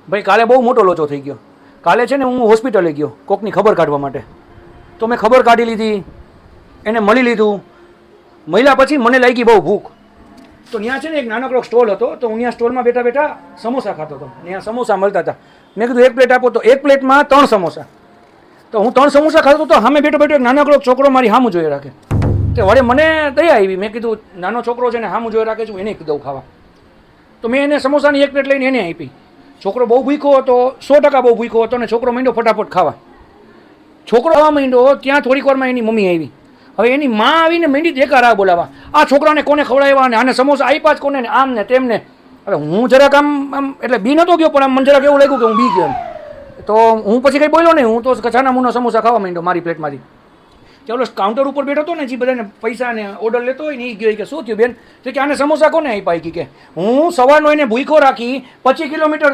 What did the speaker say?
ભાઈ કાલે બહુ મોટો લોચો થઈ ગયો. કાલે છે ને હું હોસ્પિટલે ગયો કોકની ખબર કાઢવા માટે. તો મેં ખબર કાઢી લીધી, એને મળી લીધું. મળ્યા પછી મને લાગી બહુ ભૂખ. તો ત્યાં છે ને એક નાનકડો સ્ટોલ હતો, તો હું ત્યાં સ્ટોલમાં બેઠા બેઠા સમોસા ખાતો હતો. ત્યાં સમોસા મળતા હતા. મેં કીધું 1 પ્લેટ આપો, તો 1 પ્લેટમાં 3 સમોસા. તો હું 3 સમોસા ખાતો હતો, સામે બેઠો બેઠો એક નાનકડો છોકરો મારી સામું જોઈ રાખે. તે વળે મને દયા આવી. મેં કીધું નાનો છોકરો છે ને સામું જોઈ રાખે છું, એને દઉં ખાવા. તો મેં એને સમોસાની 1 પ્લેટ લઈને એને આપી. છોકરો બહુ ભૂખ્યો હતો, 100% બહુ ભૂખ્યો હતો, અને છોકરો માંડ્યો ફટાફટ ખાવા. છોકરો ખાવા માંડ્યો, ત્યાં થોડીક વારમાં એની મમ્મી આવી. હવે એની માં આવીને માંડી દેખાડા બોલાવા, આ છોકરાને કોને ખવડાવ્યા ને આને સમોસા આપ્યા જ કોને ને આમ ને તેમને. હવે હું જરાક આમ એટલે બી નહોતો ગયો, પણ આમ મને જરાક એવું લાગ્યું કે હું બી ગયો. તો હું પછી કંઈ બોલ્યો નહીં. હું તો કચાના મુનો સમોસા ખાવા માંડ્યો મારી પ્લેટમાંથી. ચાલો કાઉન્ટર ઉપર બેઠો હતો ને, જે બધાને પૈસા ને ઓર્ડર લેતો હોય ને, એ ગયો કે શું થયું બેન? તો કે આને સમોસા કોને આપ્યા? કે હું સવારનો એને ભૂખ્યો રાખી 25 કિલોમીટર